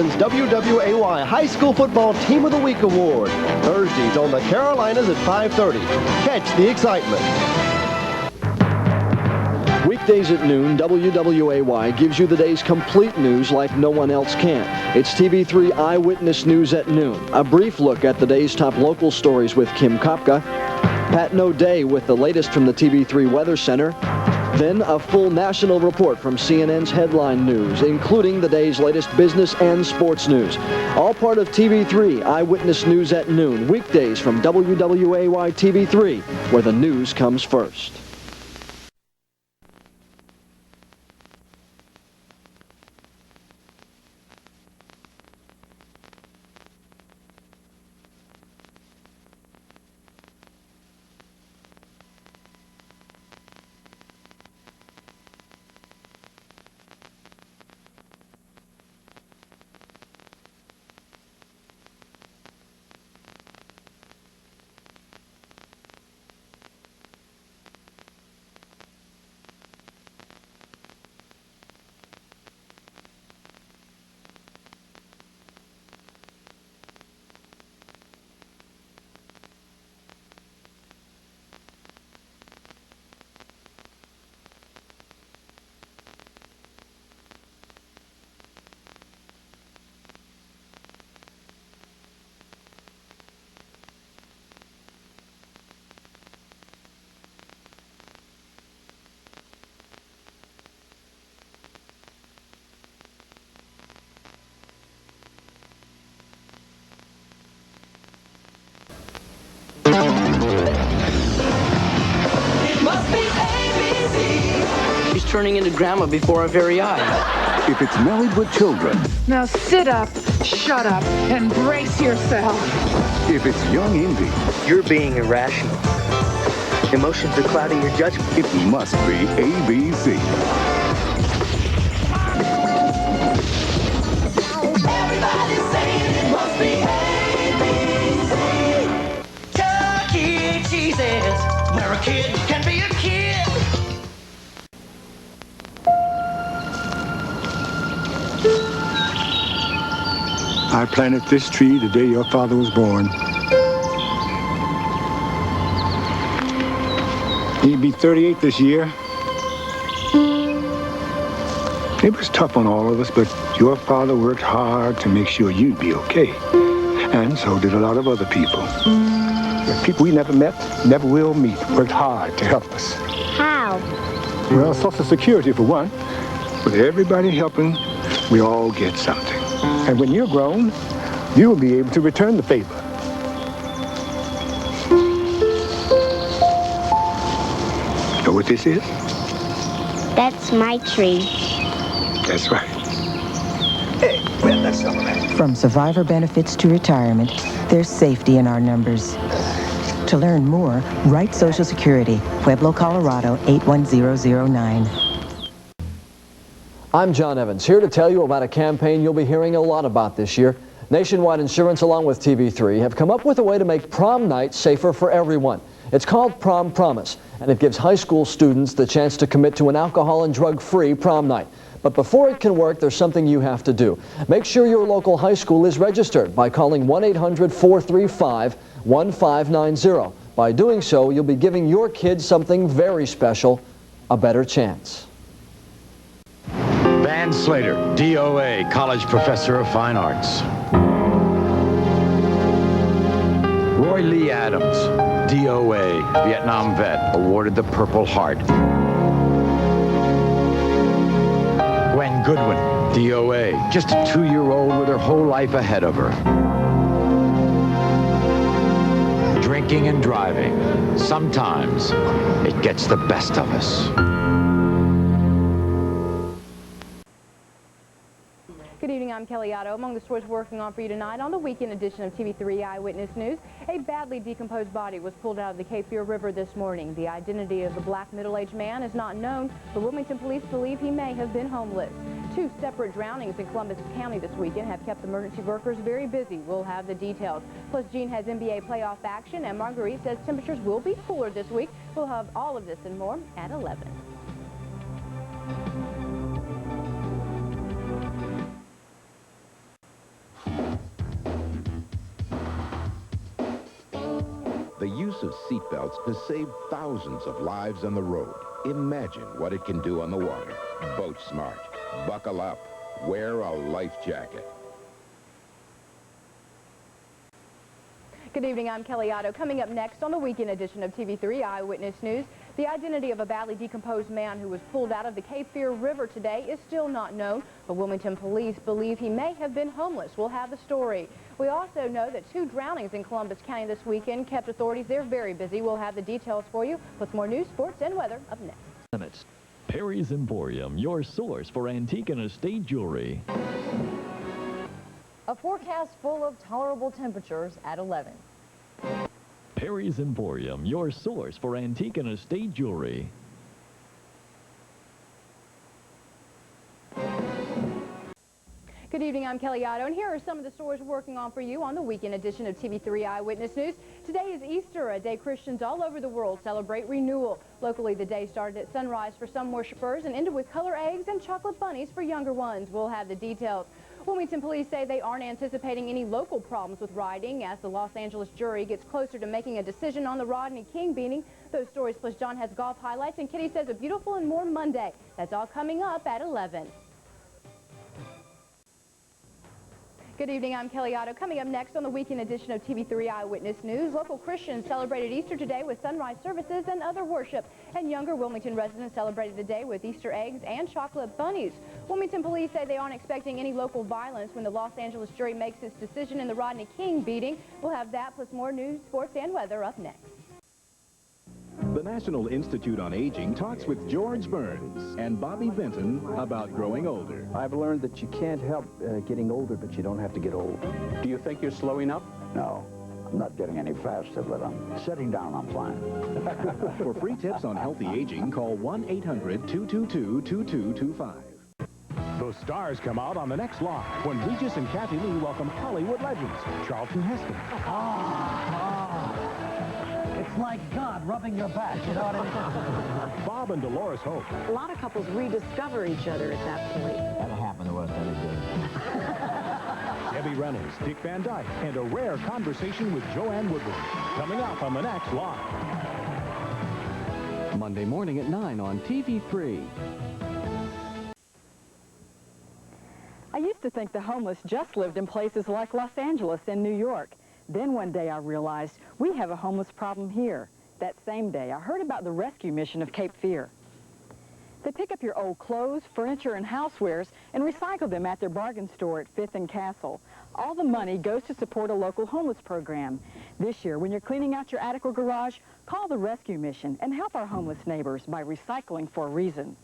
Wisconsin's WWAY High School Football Team of the Week Award. Thursdays on the Carolinas at 5:30. Catch the excitement. Weekdays at noon, WWAY gives you the day's complete news like no one else can. It's TV3 Eyewitness News at noon. A brief look at the day's top local stories with Kim Kopka. Pat O'Day with the latest from the TV3 Weather Center. Then a full national report from CNN's headline news, including the day's latest business and sports news. All part of TV3 Eyewitness News at noon, weekdays from WWAY TV3, where the news comes first. She's turning into grandma before our very eyes. If it's married with children. Now sit up, shut up, and brace yourself. If it's young envy. You're being irrational. Emotions are clouding your judgment. It must be ABC. Everybody's saying it must be ABC. Chuck E. Cheese's, where a kid can be a kid. I planted this tree the day your father was born. He'd be 38 this year. It was tough on all of us, but your father worked hard to make sure you'd be okay. And so did a lot of other people. The people we never met, never will meet, worked hard to help us. How? Well, Social Security for one. With everybody helping, we all get something. And when you're grown, you'll be able to return the favor. Know what this is? That's my tree. That's right. Hey, well, that's all right. From survivor benefits to retirement, there's safety in our numbers. To learn more, write Social Security, Pueblo, Colorado 81009. I'm John Evans, here to tell you about a campaign you'll be hearing a lot about this year. Nationwide Insurance, along with TV3, have come up with a way to make prom night safer for everyone. It's called Prom Promise, and it gives high school students the chance to commit to an alcohol and drug-free prom night. But before it can work, there's something you have to do. Make sure your local high school is registered by calling 1-800-435-1590. By doing so, you'll be giving your kids something very special, a better chance. Van Slater, DOA, College Professor of Fine Arts. Roy Lee Adams, DOA, Vietnam vet, awarded the Purple Heart. Gwen Goodwin, DOA, just a 2-year-old with her whole life ahead of her. Drinking and driving, sometimes it gets the best of us. Good evening, I'm Kelly Otto. Among the stories working on for you tonight on the weekend edition of TV3 Eyewitness News, a badly decomposed body was pulled out of the Cape Fear River this morning. The identity of the black middle-aged man is not known, but Wilmington police believe he may have been homeless. 2 separate drownings in Columbus County this weekend have kept emergency workers very busy. We'll have the details. Plus, Gene has NBA playoff action, and Marguerite says temperatures will be cooler this week. We'll have all of this and more at 11. of seatbelts has saved thousands of lives on the road. Imagine what it can do on the water. Boat smart. Buckle up. Wear a life jacket. Good evening, I'm Kelly Otto. Coming up next on the weekend edition of TV3 Eyewitness News, the identity of a badly decomposed man who was pulled out of the Cape Fear River today is still not known, but Wilmington police believe he may have been homeless. We'll have the story. We also know that 2 drownings in Columbus County this weekend kept authorities there very busy. We'll have the details for you with more news, sports, and weather up next. Perry's Emporium, your source for antique and estate jewelry. A forecast full of tolerable temperatures at 11. Perry's Emporium, your source for antique and estate jewelry. Good evening, I'm Kelly Otto, and here are some of the stories we're working on for you on the weekend edition of TV3 Eyewitness News. Today is Easter, a day Christians all over the world celebrate renewal. Locally, the day started at sunrise for some worshipers and ended with color eggs and chocolate bunnies for younger ones. We'll have the details. Wilmington police say they aren't anticipating any local problems with rioting as the Los Angeles jury gets closer to making a decision on the Rodney King beating. Those stories plus John has golf highlights, and Kitty says a beautiful and warm Monday. That's all coming up at 11. Good evening, I'm Kelly Otto. Coming up next on the weekend edition of TV3 Eyewitness News, local Christians celebrated Easter today with sunrise services and other worship, and younger Wilmington residents celebrated the day with Easter eggs and chocolate bunnies. Wilmington police say they aren't expecting any local violence when the Los Angeles jury makes its decision in the Rodney King beating. We'll have that plus more news, sports, and weather up next. The National Institute on Aging talks with George Burns and Bobby Benton about growing older. I've learned that you can't help getting older, but you don't have to get old. Do you think you're slowing up? No, I'm not getting any faster, but I'm sitting down, I'm fine. For free tips on healthy aging, call 1-800-222-2225. Those stars come out on the next Live when Regis and Kathy Lee welcome Hollywood legends Charlton Heston. It's like God rubbing your back, you know what I mean? Bob and Dolores Hope. A lot of couples rediscover each other at that point. That'll happen to us every day. Debbie Reynolds, Dick Van Dyke, and a rare conversation with Joanne Woodward. Coming up on the next Live. Monday morning at 9 on TV3. I used to think the homeless just lived in places like Los Angeles and New York. Then one day I realized we have a homeless problem here. That same day, I heard about the rescue mission of Cape Fear. They pick up your old clothes, furniture, and housewares and recycle them at their bargain store at 5th and Castle. All the money goes to support a local homeless program. This year, when you're cleaning out your attic or garage, call the rescue mission and help our homeless neighbors by recycling for a reason.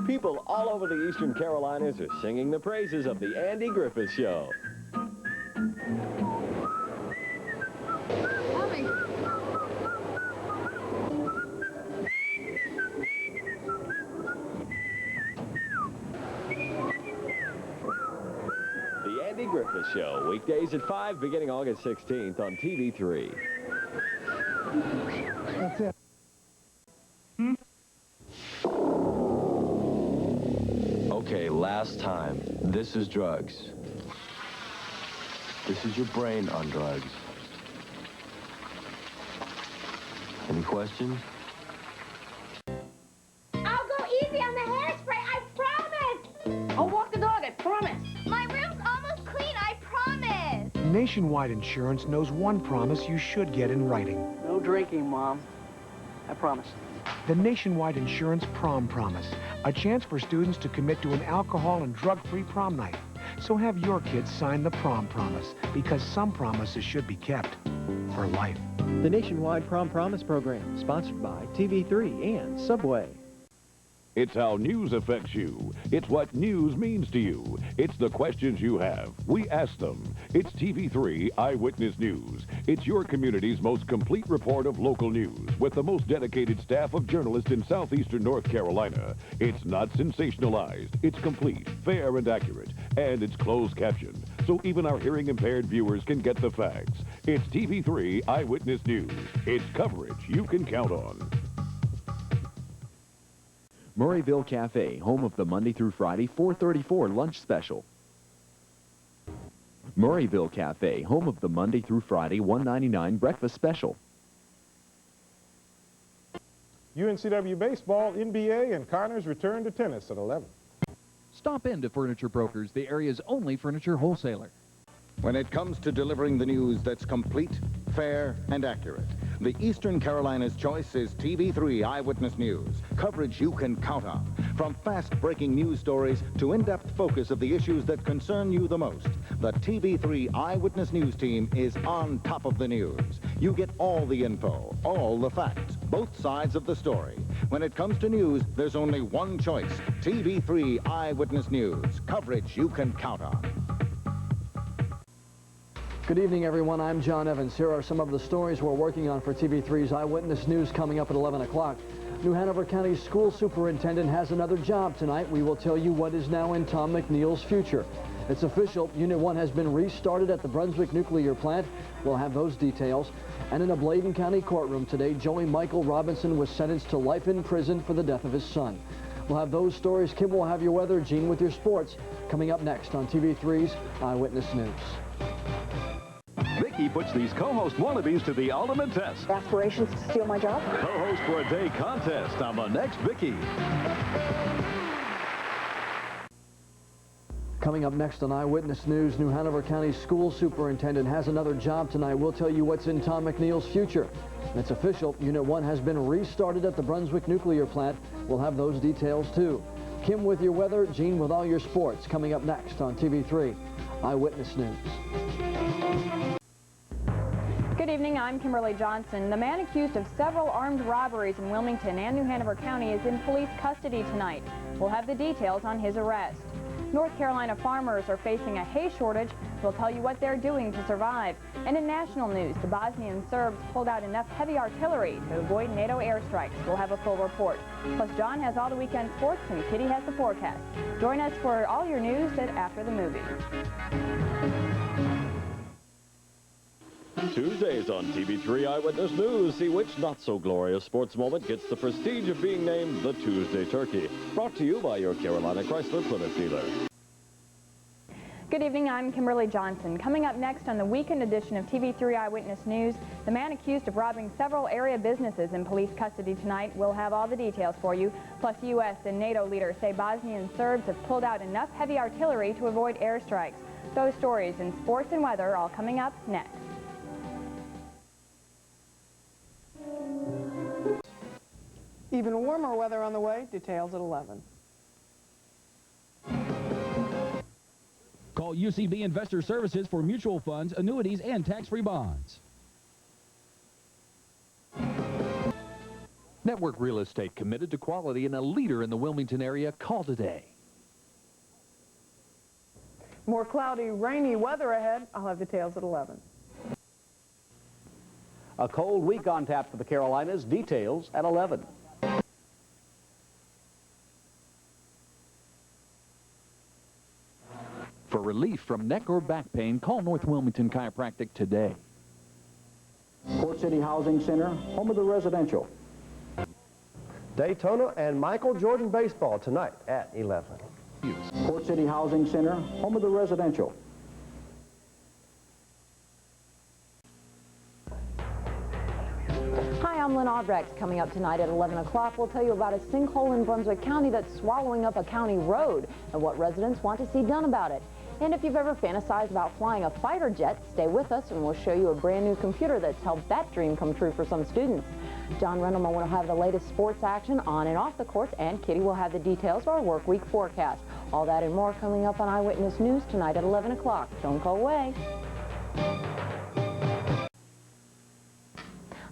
People all over the Eastern Carolinas are singing the praises of the Andy Griffith Show. The Andy Griffith Show, weekdays at 5, beginning August 16th on TV3. That's it. Okay, last time. This is drugs. This is your brain on drugs. Any questions? I'll go easy on the hairspray, I promise! I'll walk the dog, I promise. My room's almost clean, I promise! Nationwide Insurance knows one promise you should get in writing. No drinking, Mom. I promise. The Nationwide Insurance Prom Promise, a chance for students to commit to an alcohol and drug-free prom night. So have your kids sign the Prom Promise, because some promises should be kept for life. The Nationwide Prom Promise Program, sponsored by TV3 and Subway. It's how news affects you. It's what news means to you. It's the questions you have. We ask them. It's TV3 Eyewitness News. It's your community's most complete report of local news with the most dedicated staff of journalists in southeastern North Carolina. It's not sensationalized. It's complete, fair, and accurate. And it's closed captioned, so even our hearing-impaired viewers can get the facts. It's TV3 Eyewitness News. It's coverage you can count on. Murrayville Cafe, home of the Monday through Friday 4:34 lunch special. Murrayville Cafe, home of the Monday through Friday $1.99 breakfast special. UNCW baseball, NBA, and Connors return to tennis at 11. Stop into Furniture Brokers, the area's only furniture wholesaler. When it comes to delivering the news that's complete, fair, and accurate, the Eastern Carolinas' choice is TV3 Eyewitness News. Coverage you can count on. From fast-breaking news stories to in-depth focus of the issues that concern you the most, the TV3 Eyewitness News team is on top of the news. You get all the info, all the facts, both sides of the story. When it comes to news, there's only one choice. TV3 Eyewitness News. Coverage you can count on. Good evening, everyone. I'm John Evans. Here are some of the stories we're working on for TV3's Eyewitness News coming up at 11 o'clock. New Hanover County School Superintendent has another job tonight. We will tell you what is now in Tom McNeil's future. It's official. Unit 1 has been restarted at the Brunswick Nuclear Plant. We'll have those details. And in a Bladen County courtroom today, Joey Michael Robinson was sentenced to life in prison for the death of his son. We'll have those stories. Kim will have your weather. Gene with your sports. Coming up next on TV3's Eyewitness News. Vicky puts these co-host wannabes to the ultimate test. Aspirations to steal my job? Co-host for a day contest on the next Vicky. Coming up next on Eyewitness News, New Hanover County School Superintendent has another job tonight. We'll tell you what's in Tom McNeil's future. It's official. Unit 1 has been restarted at the Brunswick Nuclear Plant. We'll have those details, too. Kim with your weather, Gene with all your sports. Coming up next on TV3 Eyewitness News. Good evening, I'm Kimberly Johnson. The man accused of several armed robberies in Wilmington and New Hanover County is in police custody tonight. We'll have the details on his arrest. North Carolina farmers are facing a hay shortage. We'll tell you what they're doing to survive. And in national news, the Bosnian Serbs pulled out enough heavy artillery to avoid NATO airstrikes. We'll have a full report. Plus, John has all the weekend sports and Kitty has the forecast. Join us for all your news at After the Movie. Tuesdays on TV3 Eyewitness News, see which not-so-glorious sports moment gets the prestige of being named the Tuesday Turkey. Brought to you by your Carolina Chrysler Plymouth dealer. Good evening, I'm Kimberly Johnson. Coming up next on the weekend edition of TV3 Eyewitness News, the man accused of robbing several area businesses in police custody tonight. We'll have all the details for you. Plus, U.S. and NATO leaders say Bosnian Serbs have pulled out enough heavy artillery to avoid airstrikes. Those stories in sports and weather all coming up next. Even warmer weather on the way. Details at 11. Call UCB Investor Services for mutual funds, annuities, and tax-free bonds. Network Real Estate, committed to quality and a leader in the Wilmington area. Call today. More cloudy, rainy weather ahead. I'll have details at 11. A cold week on tap for the Carolinas. Details at 11. For relief from neck or back pain, call North Wilmington Chiropractic today. Port City Housing Center, home of the residential. Daytona and Michael Jordan baseball tonight at 11. Port City Housing Center, home of the residential. Hi, I'm Lynn Albrecht. Coming up tonight at 11 o'clock, we'll tell you about a sinkhole in Brunswick County that's swallowing up a county road and what residents want to see done about it. And if you've ever fantasized about flying a fighter jet, stay with us and we'll show you a brand new computer that's helped that dream come true for some students. John Rendelman will have the latest sports action on and off the courts, and Kitty will have the details of our work week forecast. All that and more coming up on Eyewitness News tonight at 11 o'clock. Don't go away.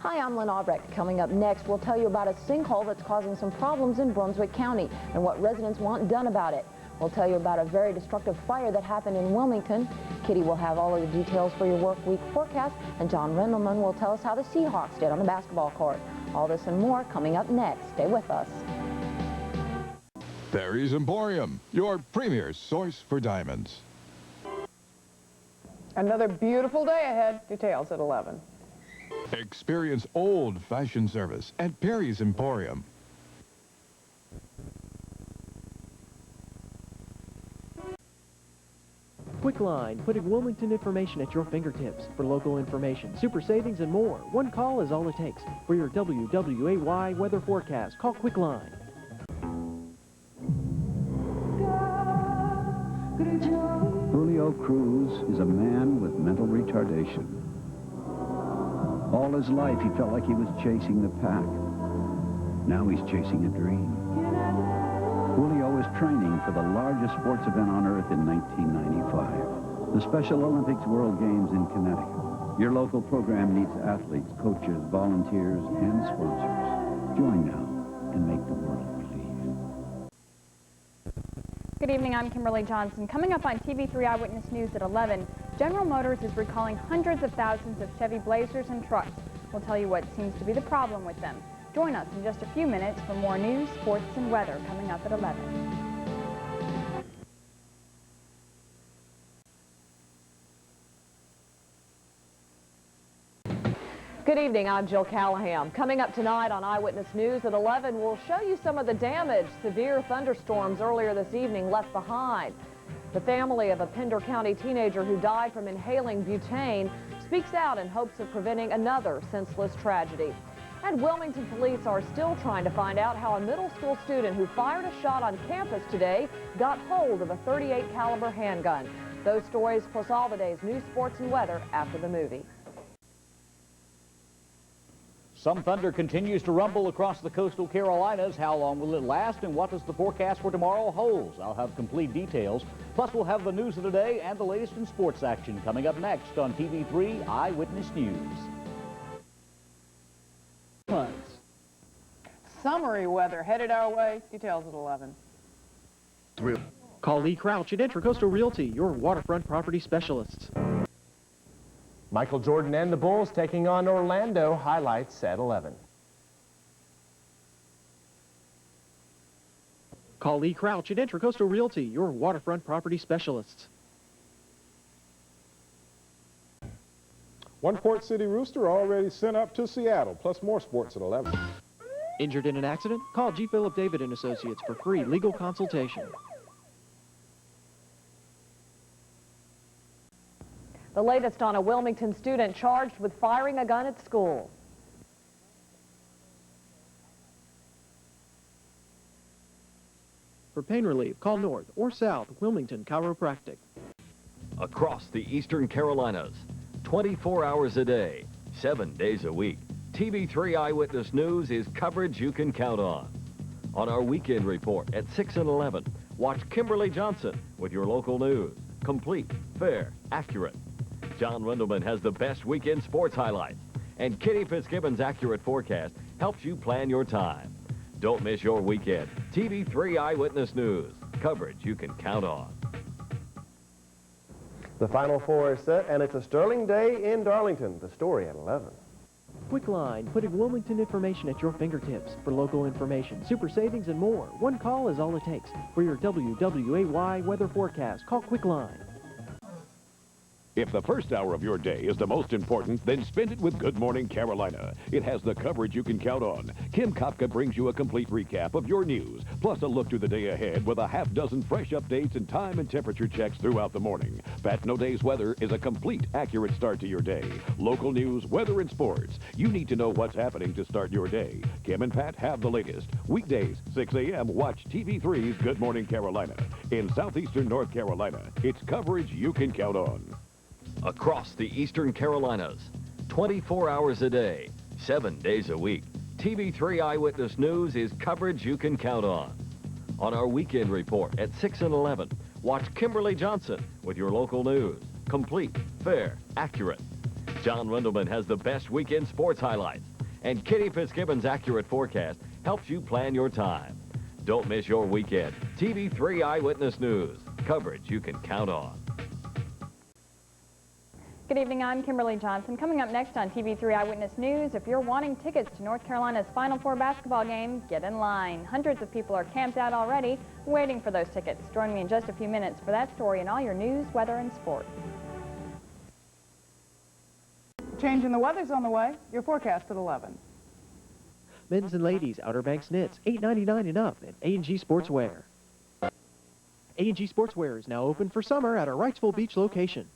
Hi, I'm Lynn Albrecht. Coming up next, we'll tell you about a sinkhole that's causing some problems in Brunswick County and what residents want done about it. We'll tell you about a very destructive fire that happened in Wilmington. Kitty will have all of the details for your work week forecast, and John Rendelman will tell us how the Seahawks did on the basketball court. All this and more coming up next. Stay with us. Perry's Emporium, your premier source for diamonds. Another beautiful day ahead. Details at 11. Experience old-fashioned service at Perry's Emporium. Quick Line, putting Wilmington information at your fingertips. For local information, super savings, and more, one call is all it takes. For your WWAY weather forecast, call Quick Line. Julio Cruz is a man with mental retardation. All his life, he felt like he was chasing the pack. Now he's chasing a dream. Julio is training for the largest sports event on earth in 1995, the Special Olympics World Games in Connecticut. Your local program needs athletes, coaches, volunteers, and sponsors. Join now and make the world believe. Good evening, I'm Kimberly Johnson. Coming up on TV3 Eyewitness News at 11, General Motors is recalling hundreds of thousands of Chevy Blazers and trucks. We'll tell you what seems to be the problem with them. Join us in just a few minutes for more news, sports, and weather coming up at 11. Good evening, I'm Jill Callahan. Coming up tonight on Eyewitness News at 11, we'll show you some of the damage severe thunderstorms earlier this evening left behind. The family of a Pender County teenager who died from inhaling butane speaks out in hopes of preventing another senseless tragedy. And Wilmington police are still trying to find out how a middle school student who fired a shot on campus today got hold of a .38 caliber handgun. Those stories plus all the day's news, sports, and weather after the movie. Some thunder continues to rumble across the coastal Carolinas. How long will it last, and what does the forecast for tomorrow hold? I'll have complete details. Plus, we'll have the news of the day and the latest in sports action coming up next on TV3 Eyewitness News. Summery weather headed our way. Details at 11. Call Lee Crouch at Intracoastal Realty, your waterfront property specialists. Michael Jordan and the Bulls taking on Orlando. Highlights at 11. Call Lee Crouch at Intracoastal Realty, your waterfront property specialists. One Port City Rooster already sent up to Seattle, plus more sports at 11. Injured in an accident? Call G. Philip David and Associates for free legal consultation. The latest on a Wilmington student charged with firing a gun at school. For pain relief, call North or South Wilmington Chiropractic. Across the Eastern Carolinas, 24 hours a day, 7 days a week, TV3 Eyewitness News is coverage you can count on. On our weekend report at 6 and 11, watch Kimberly Johnson with your local news. Complete, fair, accurate. John Wendelman has the best weekend sports highlights, and Kitty Fitzgibbon's accurate forecast helps you plan your time. Don't miss your weekend. TV3 Eyewitness News, coverage you can count on. The Final Four is set, and it's a sterling day in Darlington. The story at 11. Quick Line, putting Wilmington information at your fingertips. For local information, super savings, and more, one call is all it takes. For your WWAY weather forecast, call Quick Line. If the first hour of your day is the most important, then spend it with Good Morning Carolina. It has the coverage you can count on. Kim Kopka brings you a complete recap of your news, plus a look to the day ahead with a half dozen fresh updates and time and temperature checks throughout the morning. Pat No Day's weather is a complete, accurate start to your day. Local news, weather, and sports. You need to know what's happening to start your day. Kim and Pat have the latest. Weekdays, 6 a.m., watch TV3's Good Morning Carolina. In southeastern North Carolina, it's coverage you can count on. Across the Eastern Carolinas, 24 hours a day, 7 days a week, TV3 Eyewitness News is coverage you can count on. On our weekend report at 6 and 11, watch Kimberly Johnson with your local news. Complete, fair, accurate. John Wendelman has the best weekend sports highlights, and Kitty Fitzgibbon's accurate forecast helps you plan your time. Don't miss your weekend. TV3 Eyewitness News, coverage you can count on. Good evening, I'm Kimberly Johnson. Coming up next on TV3 Eyewitness News, if you're wanting tickets to North Carolina's Final Four basketball game, get in line. Hundreds of people are camped out already, waiting for those tickets. Join me in just a few minutes for that story and all your news, weather, and sports. Change in the weather's on the way. Your forecast at 11. Men's and ladies Outer Banks knits, $8.99 and up at A&G Sportswear. A&G Sportswear is now open for summer at our Wrightsville Beach location.